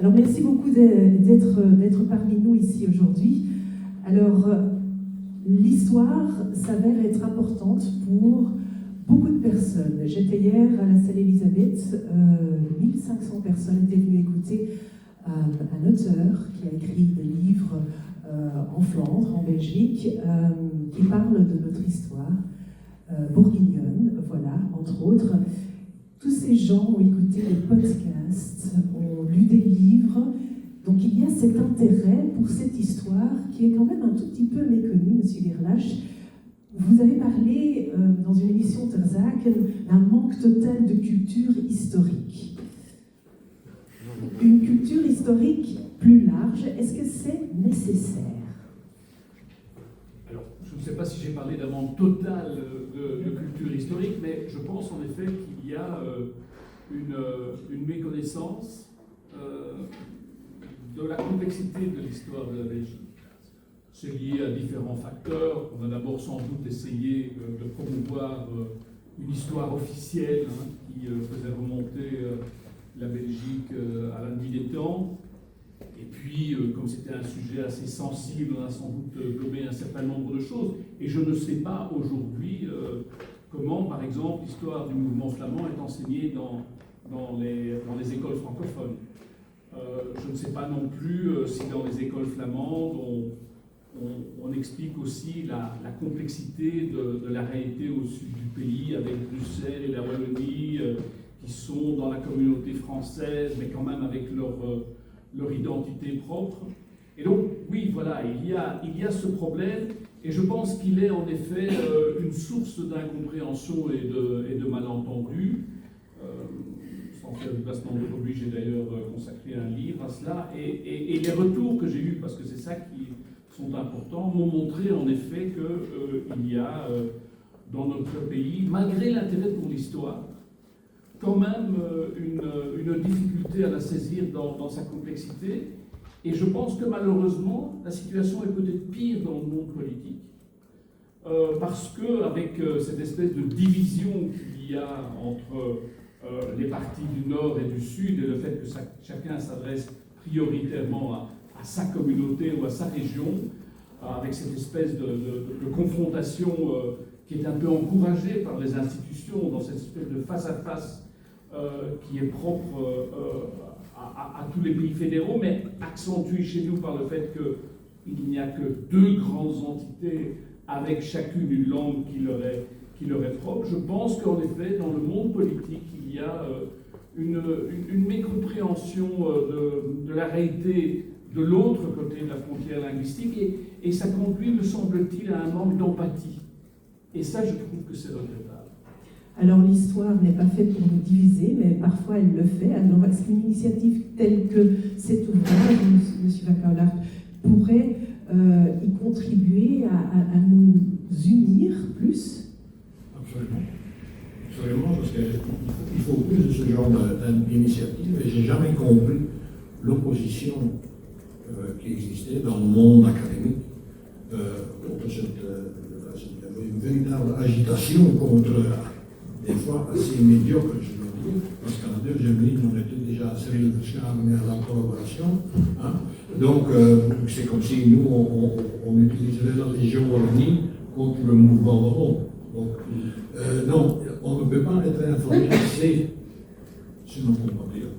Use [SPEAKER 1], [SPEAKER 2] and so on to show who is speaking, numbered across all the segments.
[SPEAKER 1] Alors merci beaucoup d'être parmi nous ici aujourd'hui. Alors l'histoire s'avère être importante pour beaucoup de personnes. J'étais hier à la salle Elisabeth, 1500 personnes étaient venues écouter un auteur qui a écrit des livres en Flandre, en Belgique, qui parle de notre histoire bourguignonne, voilà, entre autres. Tous ces gens ont écouté des podcasts, ont lu des livres, donc il y a cet intérêt pour cette histoire qui est quand même un tout petit peu méconnue, Monsieur Gerlach. Vous avez parlé dans une émission Terzak d'un manque total de culture historique. Une culture historique plus large, est-ce que c'est nécessaire?
[SPEAKER 2] Alors, je ne sais pas si j'ai parlé d'un manque total de culture historique, mais je pense en effet qu'il y a une méconnaissance de la complexité de l'histoire de la Belgique. C'est lié à différents facteurs. On a d'abord sans doute essayé de promouvoir une histoire officielle qui faisait remonter la Belgique à la nuit des temps. Et puis, comme c'était un sujet assez sensible, on a sans doute gommé un certain nombre de choses. Et je ne sais pas aujourd'hui comment, par exemple, l'histoire du mouvement flamand est enseignée dans les écoles francophones. Je ne sais pas non plus si dans les écoles flamandes, on explique aussi la complexité de la réalité au sud du pays, avec Bruxelles et la Wallonie, qui sont dans la communauté française, mais quand même avec leur identité propre. Et donc, oui, voilà, il y a ce problème, et je pense qu'il est en effet une source d'incompréhension et de malentendus. Sans faire du placement de produit, j'ai d'ailleurs consacré un livre à cela, et les retours que j'ai eus, parce que c'est ça qui sont importants, m'ont montré en effet qu'il y a dans notre pays, malgré l'intérêt pour l'histoire, quand même une difficulté à la saisir dans sa complexité. Et je pense que malheureusement, la situation est peut-être pire dans le monde politique, parce qu'avec cette espèce de division qu'il y a entre les partis du Nord et du Sud, et le fait que chacun s'adresse prioritairement à sa communauté ou à sa région, avec cette espèce de confrontation qui est un peu encouragée par les institutions, dans cette espèce de face-à-face qui est propre à tous les pays fédéraux, mais accentuée chez nous par le fait qu'il n'y a que deux grandes entités avec chacune une langue qui leur est propre. Je pense qu'en effet, dans le monde politique, il y a une mécompréhension de la réalité de l'autre côté de la frontière linguistique, et ça conduit, me semble-t-il, à un manque d'empathie. Et ça, je trouve que c'est regrettable.
[SPEAKER 1] Alors l'histoire n'est pas faite pour nous diviser, mais parfois elle le fait. Alors est-ce qu'une initiative telle que cet ouvrage, M. Wakaulart, pourrait y contribuer à nous unir plus?
[SPEAKER 3] Absolument. Absolument, parce qu'il faut plus de ce genre d'initiative, et j'ai jamais compris l'opposition qui existait dans le monde académique contre il y avait une véritable agitation contre, des fois assez médiocre, je dois dire, parce qu'à la deuxième ligne, on était déjà assez fermés à la collaboration. Hein. Donc, c'est comme si nous, on utiliserait la Légion Wallonie contre le mouvement wallon. Donc, non, on ne peut pas être informé assez sur nos compatriotes.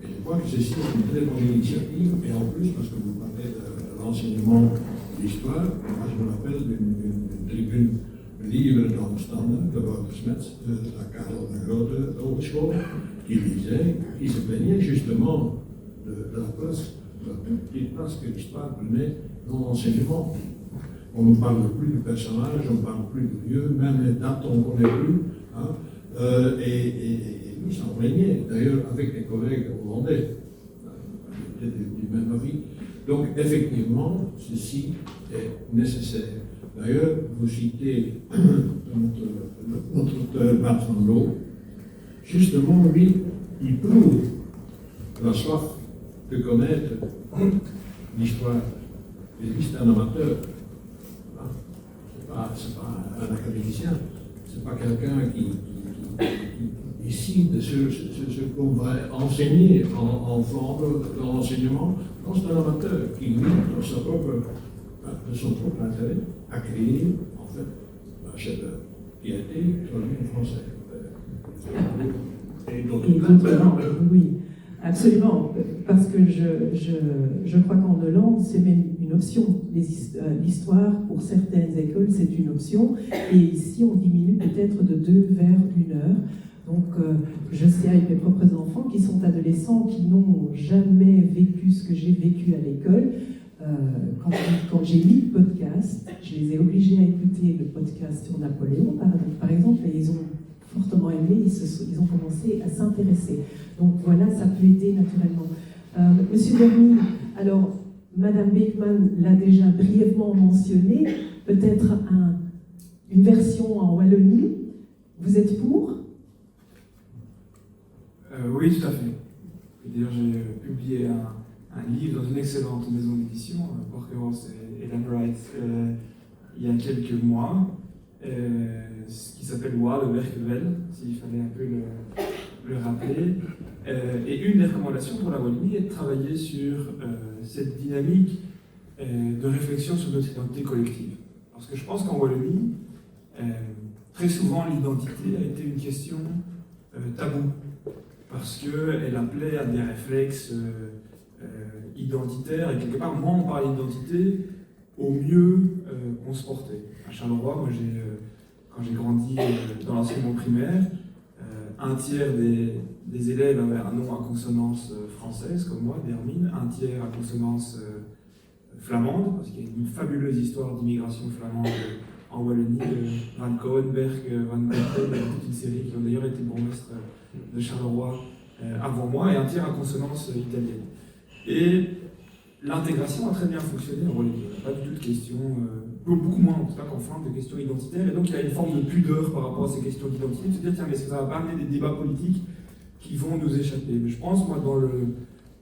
[SPEAKER 3] Et je crois que ceci est une très bonne initiative, et en plus, parce que vous parlez de l'enseignement de l'histoire, moi je me rappelle d'une tribune libre dans le standard de Wouter Smets, de la Karel de Grote Hogeschool, qui se plaignait justement de la place, de la petite place que l'histoire prenait dans l'enseignement. On ne parle plus du personnage, on ne parle plus du lieu, même les dates on ne connaît plus. Hein, et nous s'en plaignait, d'ailleurs avec les collègues hollandais, qui étaient du même avis. Donc effectivement, ceci est nécessaire. D'ailleurs, vous citez notre auteur Bart van Loo. Justement, lui, il prouve la soif de connaître l'histoire. Et lui, c'est un amateur. Ce n'est pas un académicien. Ce n'est pas quelqu'un qui ici de ce qu'on va enseigner en Flandre dans l'enseignement. Non, c'est un amateur qui vit de son propre intérêt à créer en fait un chef-d'œuvre qui a été traduit en français. Et d'autres langues.
[SPEAKER 1] Oui, absolument, parce que je crois qu'en Hollande, c'est même une option. L'histoire, pour certaines écoles, c'est une option, et ici, on diminue peut-être de 2 vers 1 heure. Donc, je sais avec mes propres enfants qui sont adolescents, qui n'ont jamais vécu ce que j'ai vécu à l'école. Quand j'ai mis le podcast, je les ai obligés à écouter le podcast sur Napoléon, par exemple, et ils ont fortement aimé, ils ont commencé à s'intéresser. Donc voilà, ça peut aider naturellement. Monsieur Berny, alors, Madame Beekman l'a déjà brièvement mentionné, peut-être une version en Wallonie. Vous êtes pour ?
[SPEAKER 4] Oui, tout à fait. D'ailleurs, j'ai publié un livre dans une excellente maison d'édition, Borchers et Ellen Wright, il y a quelques mois, qui s'appelle Wa, le Werkewel, s'il fallait un peu le rappeler. Et une des recommandations pour la Wallonie est de travailler sur cette dynamique de réflexion sur notre identité collective. Parce que je pense qu'en Wallonie, très souvent, l'identité a été une question taboue. Parce qu'elle appelait à des réflexes identitaires, et quelque part, moins on parlait d'identité, au mieux on se portait. À Charleroi, moi, quand j'ai grandi dans l'enseignement primaire, un tiers des élèves avaient un nom à consonance française, comme moi, d'Hermine, un tiers à consonance flamande, parce qu'il y a une fabuleuse histoire d'immigration flamande en Wallonie, Van Cohenberg, Van Goten, toute une série qui ont d'ailleurs été bourgmestres de Charleroi avant moi, et un tiers à consonance italienne. Et l'intégration a très bien fonctionné en Wallonie. Il n'y a pas du tout de questions, beaucoup moins en tout cas qu'en Flandre, de questions identitaires, et donc il y a une forme de pudeur par rapport à ces questions d'identité, de se dire tiens, mais est-ce que ça va pas amener des débats politiques qui vont nous échapper? Mais je pense, moi,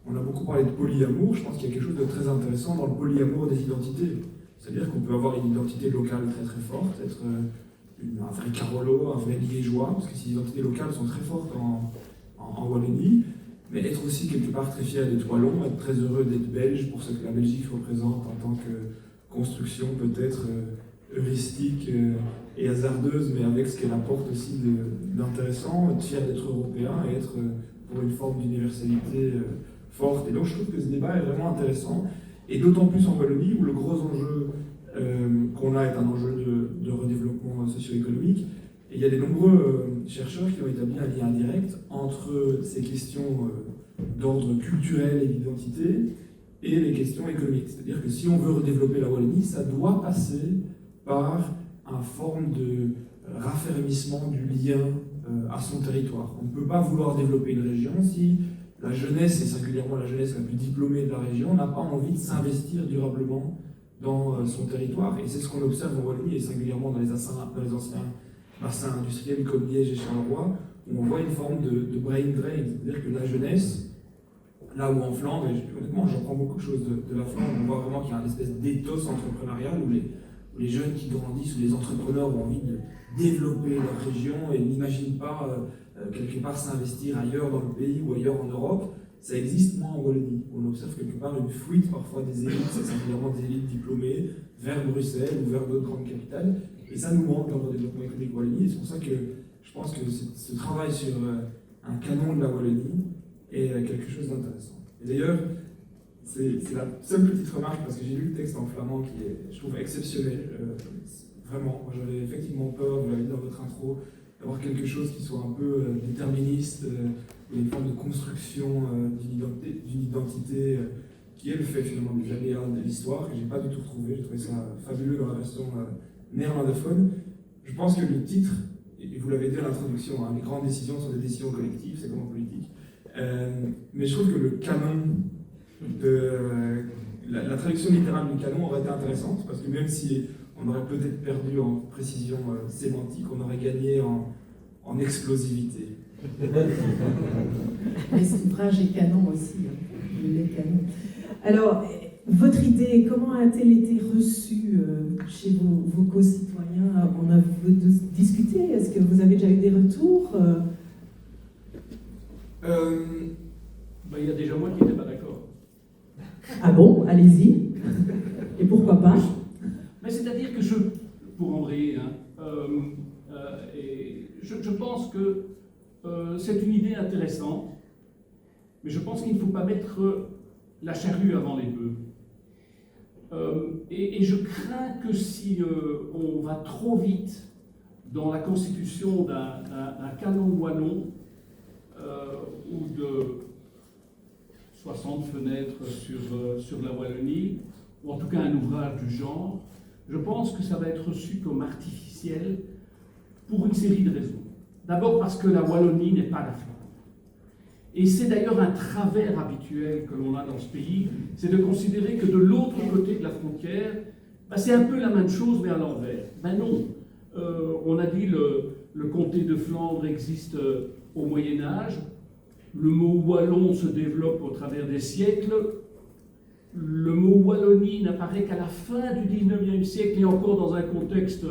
[SPEAKER 4] on a beaucoup parlé de polyamour, je pense qu'il y a quelque chose de très intéressant dans le polyamour des identités. C'est-à-dire qu'on peut avoir une identité locale très très forte, être un vrai Carolo, un vrai Liégeois, parce que ces identités locales sont très fortes en Wallonie, mais être aussi quelque part très fier d'être wallon, être très heureux d'être belge pour ce que la Belgique représente en tant que construction peut-être heuristique et hasardeuse, mais avec ce qu'elle apporte aussi d'intéressant, être fier d'être européen et être pour une forme d'universalité forte. Et donc je trouve que ce débat est vraiment intéressant, et d'autant plus en Wallonie où le gros enjeu qu'on a est un enjeu de redéveloppement socio-économique. Et il y a de nombreux chercheurs qui ont établi un lien direct entre ces questions d'ordre culturel et d'identité et les questions économiques. C'est-à-dire que si on veut redévelopper la Wallonie, ça doit passer par une forme de raffermissement du lien à son territoire. On ne peut pas vouloir développer une région si la jeunesse, et singulièrement la jeunesse la plus diplômée de la région, n'a pas envie de s'investir durablement dans son territoire. Et c'est ce qu'on observe en Wallonie, et singulièrement dans les anciens bassins industriels comme Liège et Charleroi, où on voit une forme de brain drain, c'est-à-dire que la jeunesse, là où en Flandre, et honnêtement j'apprends beaucoup de choses de la Flandre, on voit vraiment qu'il y a une espèce d'éthos entrepreneurial où les jeunes qui grandissent, ou les entrepreneurs ont envie de développer leur région et n'imaginent pas quelque part s'investir ailleurs dans le pays ou ailleurs en Europe. Ça existe moins en Wallonie. On observe quelque part une fuite parfois des élites, c'est simplement des élites diplômées, vers Bruxelles ou vers d'autres grandes capitales. Et ça nous manque dans le développement économique Wallonie. Et c'est pour ça que je pense que ce travail sur un canon de la Wallonie est quelque chose d'intéressant. Et d'ailleurs, c'est la seule petite remarque, parce que j'ai lu le texte en flamand qui est, je trouve, exceptionnel. Vraiment, moi j'avais effectivement peur, vous l'avez dit dans votre intro, d'avoir quelque chose qui soit un peu déterministe, une forme de construction d'une identité qui est le fait finalement des aléas de l'histoire, que j'ai pas du tout retrouvé. J'ai trouvé ça fabuleux dans la version néerlandophone. Je pense que le titre, et vous l'avez dit à l'introduction, hein, les grandes décisions sont des décisions collectives, c'est comme en politique. Mais je trouve que le canon la traduction littérale du canon aurait été intéressante, parce que même si on aurait peut-être perdu en précision sémantique, on aurait gagné en explosivité.
[SPEAKER 1] Les ouvrages et canons aussi, les canons. Alors, votre idée, comment a-t-elle été reçue chez vos co-citoyens? On a discuté, est-ce que vous avez déjà eu des retours?
[SPEAKER 2] Il y a déjà moi qui n'étais pas d'accord.
[SPEAKER 1] Ah bon, allez-y. Et pourquoi pas?
[SPEAKER 2] Mais c'est-à-dire que pour embrayer, je pense que c'est une idée intéressante, mais je pense qu'il ne faut pas mettre la charrue avant les bœufs. Et je crains que si on va trop vite dans la constitution d'un canon wallon ou de 60 fenêtres sur la Wallonie, ou en tout cas un ouvrage du genre, je pense que ça va être reçu comme artificiel pour une série de raisons. D'abord parce que la Wallonie n'est pas la Flandre. Et c'est d'ailleurs un travers habituel que l'on a dans ce pays, c'est de considérer que de l'autre côté de la frontière, c'est un peu la même chose mais à l'envers. Ben non, on a dit le comté de Flandre existe au Moyen-Âge, le mot wallon se développe au travers des siècles, le mot Wallonie n'apparaît qu'à la fin du 19e siècle et encore dans un contexte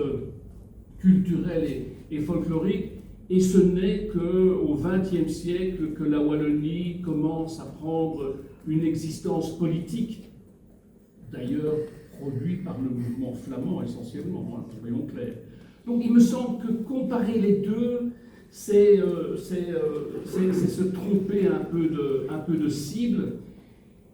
[SPEAKER 2] culturel et folklorique, et ce n'est qu'au XXe siècle que la Wallonie commence à prendre une existence politique, d'ailleurs produite par le mouvement flamand essentiellement, soyons clairs. Donc il me semble que comparer les deux, c'est se tromper un peu de cible.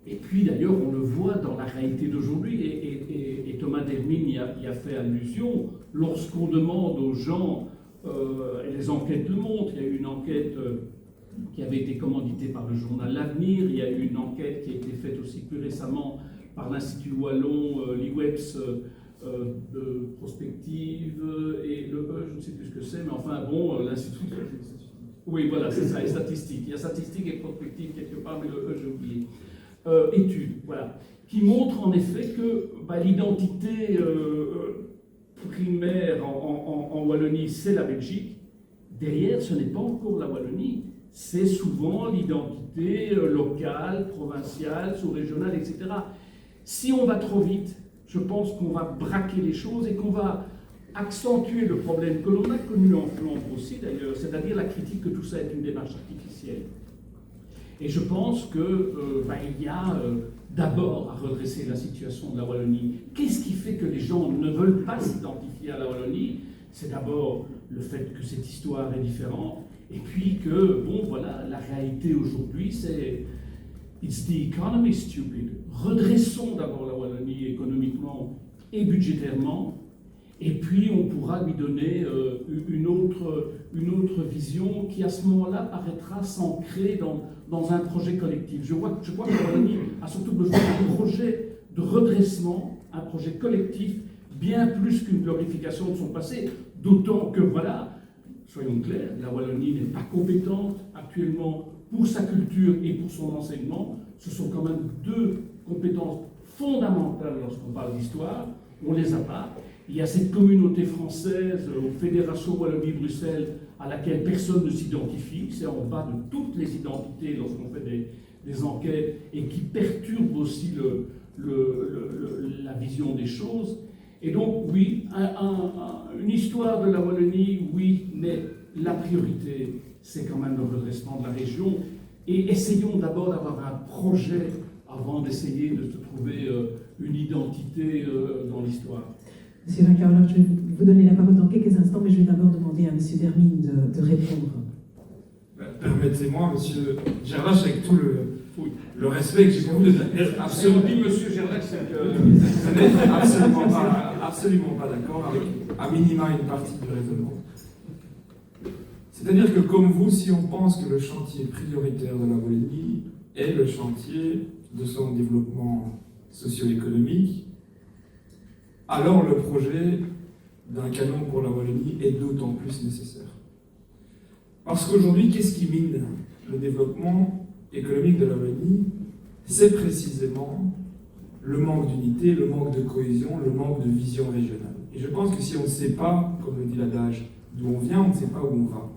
[SPEAKER 2] Et puis d'ailleurs, on le voit dans la réalité d'aujourd'hui, et Thomas Dermine y a fait allusion, lorsqu'on demande aux gens, et les enquêtes le montrent, il y a eu une enquête qui avait été commanditée par le journal L'Avenir, il y a eu une enquête qui a été faite aussi plus récemment par l'Institut Wallon, l'IWEPS, de prospective, et le je ne sais plus ce que c'est, mais enfin bon, l'Institut... Oui, voilà, c'est ça, les statistiques. Il y a statistiques et prospective quelque part, mais le j'ai oublié. Études, voilà, qui montrent en effet que l'identité primaire en Wallonie, c'est la Belgique. Derrière, ce n'est pas encore la Wallonie, c'est souvent l'identité locale, provinciale, sous-régionale, etc. Si on va trop vite, je pense qu'on va braquer les choses et qu'on va accentuer le problème que l'on a connu en Flandre aussi d'ailleurs, c'est-à-dire la critique que tout ça est une démarche artificielle. Et je pense qu'il y a d'abord à redresser la situation de la Wallonie. Qu'est-ce qui fait que les gens ne veulent pas s'identifier à la Wallonie? C'est d'abord le fait que cette histoire est différente, et puis que, la réalité aujourd'hui, c'est « it's the economy stupid ». Redressons d'abord la Wallonie économiquement et budgétairement, et puis on pourra lui donner une autre vision qui à ce moment-là paraîtra s'ancrer dans un projet collectif. Je crois que la Wallonie a surtout besoin d'un projet de redressement, un projet collectif, bien plus qu'une glorification de son passé, d'autant que, soyons clairs, la Wallonie n'est pas compétente actuellement pour sa culture et pour son enseignement. Ce sont quand même deux compétences fondamentales lorsqu'on parle d'histoire. On ne les a pas. Il y a cette communauté française aux Fédérations Wallonie-Bruxelles à laquelle personne ne s'identifie. C'est en bas de toutes les identités lorsqu'on fait des enquêtes et qui perturbe aussi la vision des choses. Et donc, oui, une histoire de la Wallonie, oui, mais la priorité, c'est quand même le redressement de la région. Et essayons d'abord d'avoir un projet avant d'essayer de se trouver une identité dans l'histoire.
[SPEAKER 1] Monsieur Vacarloch, je vais vous donner la parole dans quelques instants, mais je vais d'abord demander à Monsieur Dermine de répondre.
[SPEAKER 4] Permettez-moi, Monsieur Gerlach, avec tout le respect que j'ai pour vous,
[SPEAKER 2] absolument dit Monsieur Gerlach, c'est que
[SPEAKER 4] vous n'êtes absolument pas d'accord avec, à minima, une partie du raisonnement. C'est-à-dire que, comme vous, si on pense que le chantier prioritaire de la Wallonie est le chantier de son développement socio-économique, alors le projet d'un canon pour la Wallonie est d'autant plus nécessaire. Parce qu'aujourd'hui, qu'est-ce qui mine le développement économique de la Wallonie? C'est précisément le manque d'unité, le manque de cohésion, le manque de vision régionale. Et je pense que si on ne sait pas, comme le dit l'adage, d'où on vient, on ne sait pas où on va.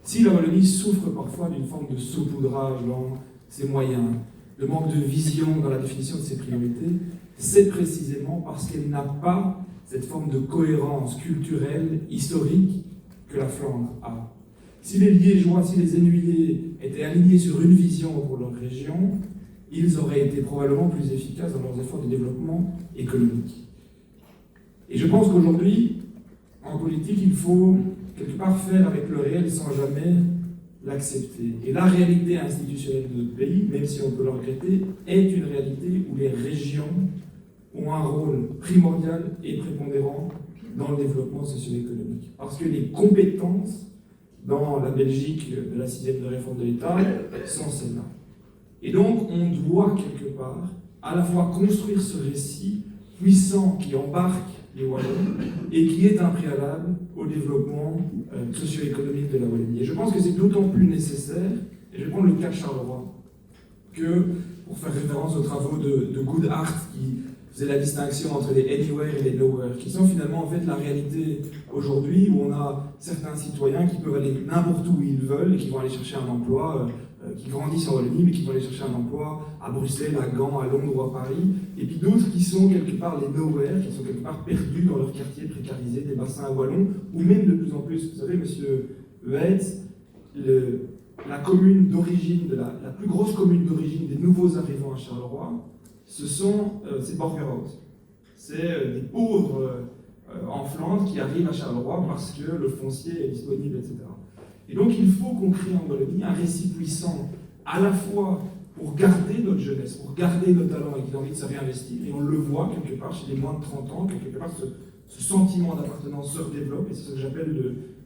[SPEAKER 4] Si la Wallonie souffre parfois d'une forme de saupoudrage dans ses moyens, le manque de vision dans la définition de ses priorités, c'est précisément parce qu'elle n'a pas cette forme de cohérence culturelle, historique que la Flandre a. Si les Liégeois, si les Ainuyers étaient alignés sur une vision pour leur région, ils auraient été probablement plus efficaces dans leurs efforts de développement économique. Et je pense qu'aujourd'hui, en politique, il faut quelque part faire avec le réel sans jamais l'accepter. Et la réalité institutionnelle de notre pays, même si on peut le regretter, est une réalité où les régions ont un rôle primordial et prépondérant dans le développement socio-économique. Parce que les compétences dans la Belgique de la 6e de réforme de l'État sont celles-là. Et donc, on doit quelque part à la fois construire ce récit puissant qui embarque les Wallons et qui est un préalable au développement socio-économique de la Wallonie. Et je pense que c'est d'autant plus nécessaire, et je vais prendre le cas de Charleroi, que, pour faire référence aux travaux de Goodhart, qui faisait la distinction entre les anywhere et les nowhere, qui sont finalement en fait la réalité aujourd'hui, où on a certains citoyens qui peuvent aller n'importe où ils veulent et qui vont aller chercher un emploi, qui grandissent en Wallonie, mais qui vont aller chercher un emploi à Bruxelles, à Gand, à Londres ou à Paris, et puis d'autres qui sont quelque part les nowhere, qui sont quelque part perdus dans leur quartier précarisé, des bassins à wallons, ou même de plus en plus. Vous savez, monsieur Weitz, la commune d'origine, la plus grosse commune d'origine des nouveaux arrivants à Charleroi, c'est Borgerhout. C'est des pauvres en Flandre qui arrivent à Charleroi parce que le foncier est disponible, etc. Et donc il faut qu'on crée en Wallonie un récit puissant, à la fois pour garder notre jeunesse, pour garder nos talents et qui ont envie de se réinvestir, et on le voit quelque part chez les moins de 30 ans, quelque part ce sentiment d'appartenance se redéveloppe, et c'est ce que j'appelle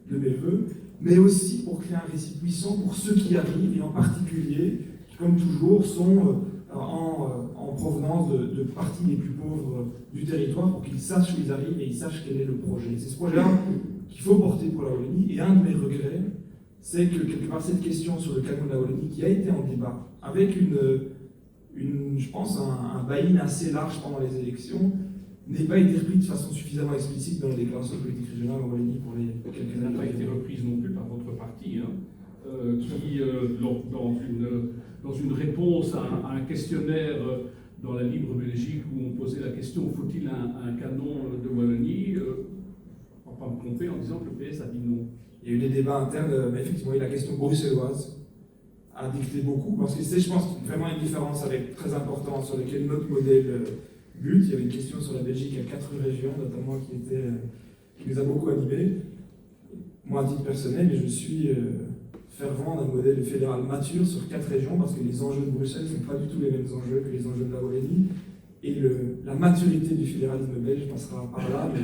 [SPEAKER 4] de mes voeux, mais aussi pour créer un récit puissant pour ceux qui arrivent, et en particulier, qui comme toujours sont en provenance de parties les plus pauvres du territoire, pour qu'ils sachent où ils arrivent et ils sachent quel est le projet. C'est ce projet-là qu'il faut porter pour la Wallonie, et un de mes regrets, c'est que quelque part cette question sur le canon de la Wallonie, qui a été en débat, avec je pense, un buy-in assez large pendant les élections, n'ait pas été repris de façon suffisamment explicite dans la déclaration de politique régionale en Wallonie pour les quelques années.
[SPEAKER 2] Elle n'a pas été reprise non plus par votre parti, qui, dans une réponse à un questionnaire dans la Libre Belgique où on posait la question « Faut-il un canon de Wallonie ?» On ne va pas me tromper en disant que le PS a dit non.
[SPEAKER 4] Il y a eu des débats internes, mais effectivement, la question bruxelloise a dicté beaucoup, parce que c'est, je pense, vraiment une différence très importante sur laquelle notre modèle bute. Il y avait une question sur la Belgique à 4 régions, notamment, qui nous a beaucoup animés. Moi, à titre personnel, je suis fervent d'un modèle fédéral mature sur 4 régions, parce que les enjeux de Bruxelles ne sont pas du tout les mêmes enjeux que les enjeux de la Wallonie. Et la maturité du fédéralisme belge passera par là, mais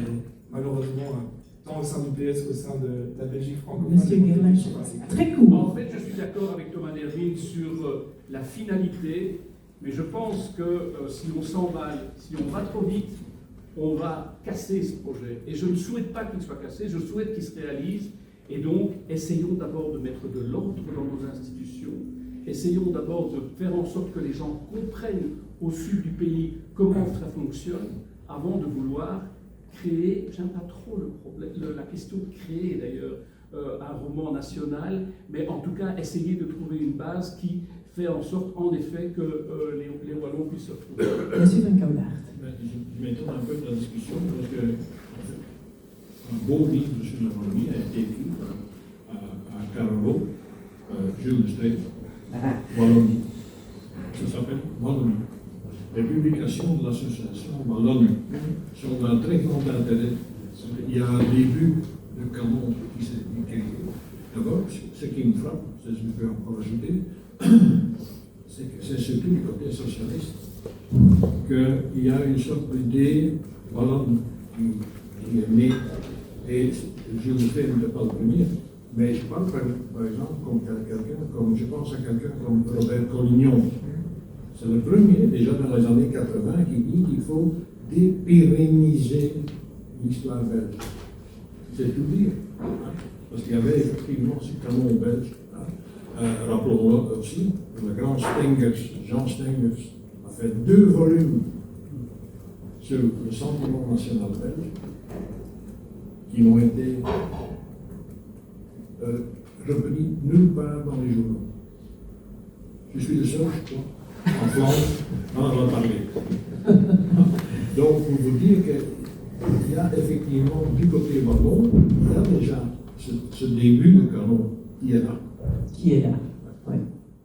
[SPEAKER 4] malheureusement, tant au sein du PS qu'au sein de la Belgique francophone.
[SPEAKER 1] Monsieur Guerlain, très court.
[SPEAKER 2] En fait, je suis d'accord avec Thomas Dervin sur la finalité, mais je pense que si on s'emballe, si on va trop vite, on va casser ce projet. Et je ne souhaite pas qu'il soit cassé, je souhaite qu'il se réalise. Et donc, essayons d'abord de mettre de l'ordre dans nos institutions. Essayons d'abord de faire en sorte que les gens comprennent au sud du pays comment ça fonctionne, avant de vouloir créer, j'aime pas trop la question de créer d'ailleurs un roman national, mais en tout cas essayer de trouver une base qui fait en sorte en effet que les Wallons puissent se retrouver.
[SPEAKER 1] Monsieur Van Kaulaert.
[SPEAKER 3] Je m'étonne un peu de la discussion parce que un beau livre sur la Wallonie a été écrit à Carlo, Jules de Street, Wallonie. Ça s'appelle Wallonie. Les publications de l'association Wallonne sont d'un très grand intérêt. Il y a un début de canon qui s'est créé. D'abord, ce qui me frappe, c'est ce que je peux encore ajouter, c'est que c'est surtout du côté socialiste qu'il y a une sorte d'idée wallonne qui est née. Et je le fais ne pas le premier, mais je parle par exemple je pense à quelqu'un comme Robert Collignon. C'est le premier, déjà dans les années 80, qui dit qu'il faut dépérenniser l'histoire belge. C'est tout dire. Parce qu'il y avait effectivement ce canon belge. Rappelons-le aussi, le grand Stengers, Jean Stengers, a fait 2 volumes sur le sentiment national belge, qui n'ont été repris nulle part dans les journaux. Je suis le seul, je crois. En France, on en a parlé. Donc, pour vous dire qu'il y a effectivement, du côté wallon, il y a déjà ce début de canon qui est là.
[SPEAKER 1] Qui est là, ouais.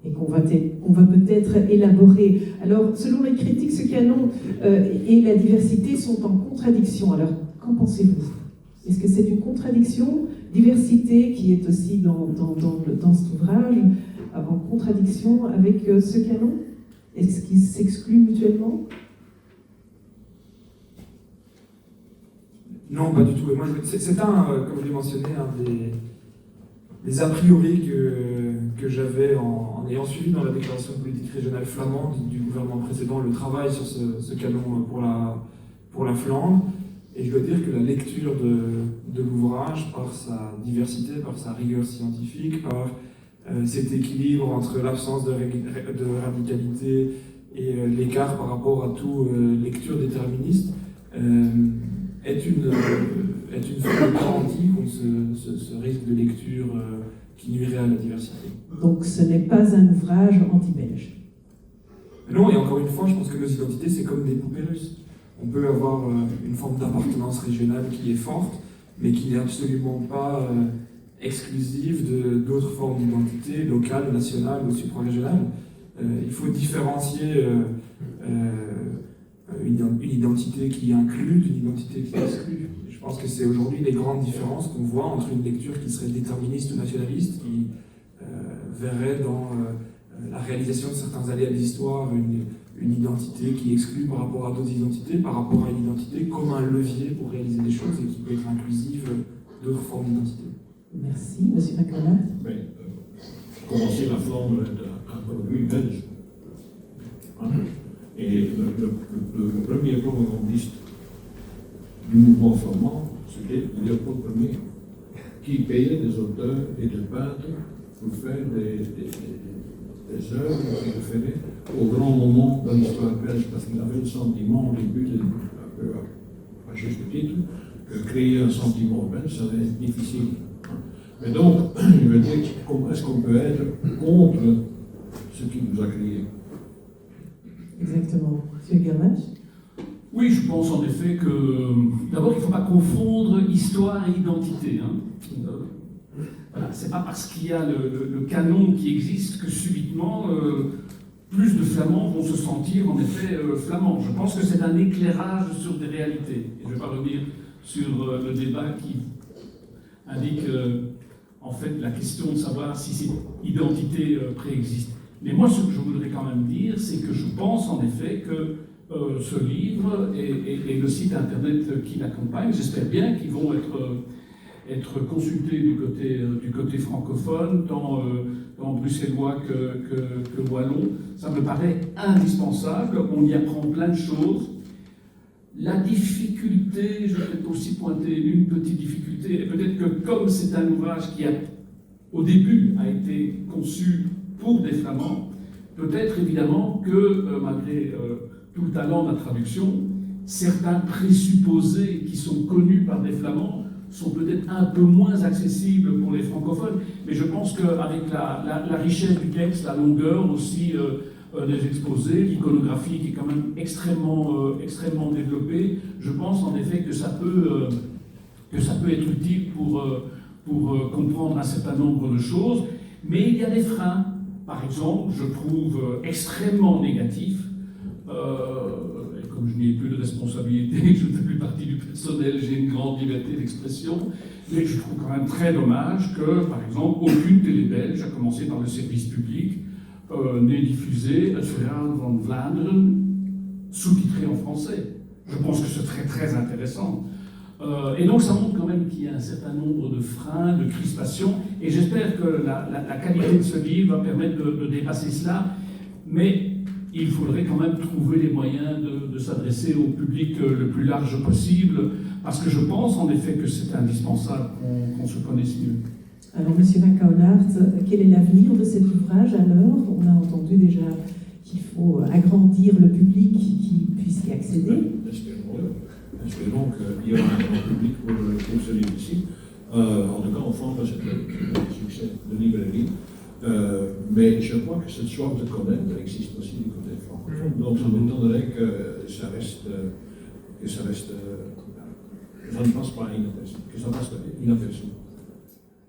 [SPEAKER 1] Et qu'on va peut-être élaborer. Alors, selon les critiques, ce canon et la diversité sont en contradiction. Alors, qu'en pensez-vous? Est-ce que c'est une contradiction? Diversité, qui est aussi dans cet ouvrage, en contradiction avec ce canon? Est-ce qu'ils s'excluent mutuellement?
[SPEAKER 4] Non, pas du tout. Et moi, c'est comme je l'ai mentionné, un des a priori que j'avais en ayant suivi dans la déclaration de politique régionale flamande du gouvernement précédent le travail sur ce canon pour la Flandre. Et je dois dire que la lecture de l'ouvrage, par sa diversité, par sa rigueur scientifique, par cet équilibre entre l'absence de radicalité et l'écart par rapport à toute lecture déterministe, est une forme de garantie contre ce risque de lecture qui nuirait à la diversité.
[SPEAKER 1] Donc ce n'est pas un ouvrage anti-belge.
[SPEAKER 4] Non, et encore une fois, je pense que nos identités, c'est comme des poupées russes. On peut avoir une forme d'appartenance régionale qui est forte, mais qui n'est absolument pas exclusive d'autres formes d'identité locale, nationale ou suprarégionale. Il faut différencier une identité qui inclut d'une identité qui exclut. Je pense que c'est aujourd'hui les grandes différences qu'on voit entre une lecture qui serait déterministe ou nationaliste, qui verrait dans la réalisation de certains aléas de l'histoire une identité qui exclut par rapport à d'autres identités, par rapport à une identité comme un levier pour réaliser des choses et qui peut être inclusive d'autres formes d'identité.
[SPEAKER 1] Merci, M. Macaulay.
[SPEAKER 3] Commencer la Flandre est un produit belge. Et le premier propagandiste du mouvement flamand, c'était Léopold Ier, qui payait des auteurs et des peintres pour faire des œuvres qui référaient au grand moment de l'histoire belge, parce qu'il avait le sentiment, au début, un peu à juste titre, que créer un sentiment belge, ça va être difficile. Mais donc, je veux dire, comment est-ce qu'on peut être contre ce qui nous a créés?
[SPEAKER 1] Exactement. M. Guermach?
[SPEAKER 2] Oui, je pense en effet que, d'abord, il ne faut pas confondre histoire et identité. Voilà, c'est pas parce qu'il y a le canon qui existe que subitement plus de Flamands vont se sentir en effet flamands. Je pense que c'est un éclairage sur des réalités. Et je ne vais pas revenir sur le débat qui indique en fait la question de savoir si cette identité préexiste. Mais moi, ce que je voudrais quand même dire, c'est que je pense en effet que ce livre et le site internet qui l'accompagne, j'espère bien qu'ils vont être consultés du côté francophone, tant bruxellois que wallon. Ça me paraît indispensable, on y apprend plein de choses. La difficulté, je vais peut-être aussi pointer une petite difficulté, et peut-être que comme c'est un ouvrage qui au début a été conçu pour des Flamands, peut-être évidemment que malgré tout le talent de la traduction, certains présupposés qui sont connus par des Flamands sont peut-être un peu moins accessibles pour les francophones, mais je pense qu'avec la richesse du texte, la longueur aussi des exposés, l'iconographie qui est quand même extrêmement développée, je pense en effet que ça peut être utile pour comprendre un certain nombre de choses, mais il y a des freins. Par exemple, je trouve extrêmement négatif, et comme je n'ai plus de responsabilité, je ne fais plus partie du personnel, j'ai une grande liberté d'expression, mais je trouve quand même très dommage que, par exemple, aucune télé belge, à commencer par le service public, n'ait diffusé Het Verhaal van Vlaanderen sous-titré en français. Je pense que c'est très très intéressant. Et donc ça montre quand même qu'il y a un certain nombre de freins, de crispations, et j'espère que la qualité de ce livre va permettre de dépasser cela, mais il faudrait quand même trouver les moyens de s'adresser au public le plus large possible, parce que je pense en effet que c'est indispensable qu'on se connaisse mieux.
[SPEAKER 1] Alors, M. Macaulay, quel est l'avenir de cet ouvrage alors? On a entendu déjà qu'il faut agrandir le public qui puisse y accéder.
[SPEAKER 3] Espérons qu'il y aura un grand public pour ce livre-ci. En tout cas, en France, c'est un succès de librairie. Mais je crois que cette soif de connaître existe aussi du côté francophone. Donc, ça m'étonnerait que ça ne passe pas inaperçu.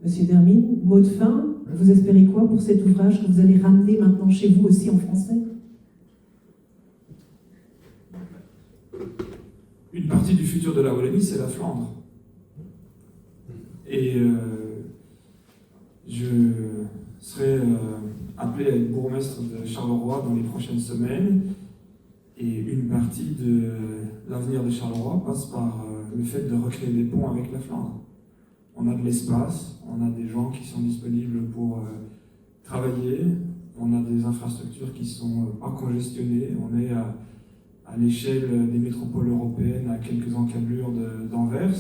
[SPEAKER 1] Monsieur Dermine, mot de fin, Vous espérez quoi pour cet ouvrage que vous allez ramener maintenant chez vous aussi en français?
[SPEAKER 4] Une partie du futur de la Wallonie, c'est la Flandre. Et je serai appelé à être bourgmestre de Charleroi dans les prochaines semaines. Et une partie de l'avenir de Charleroi passe par le fait de recréer des ponts avec la Flandre. On a de l'espace, on a des gens qui sont disponibles pour travailler, on a des infrastructures qui sont pas congestionnées, on est à l'échelle des métropoles européennes, à quelques encablures d'Anvers.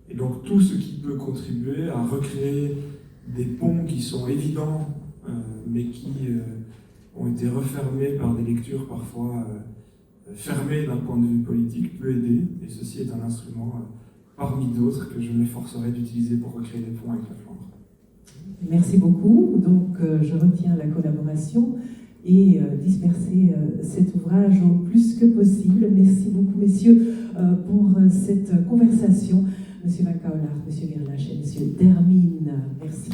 [SPEAKER 4] Et donc tout ce qui peut contribuer à recréer des ponts qui sont évidents, mais qui ont été refermés par des lectures parfois fermées d'un point de vue politique, peut aider. Et ceci est un instrument parmi d'autres que je m'efforcerai d'utiliser pour recréer des ponts avec la Flandre.
[SPEAKER 1] Merci beaucoup. Donc je retiens la collaboration et disperser cet ouvrage au plus que possible. Merci beaucoup, messieurs, pour cette conversation. Monsieur Van Cauwelaert, Monsieur Gerlache et Monsieur Dermine, merci.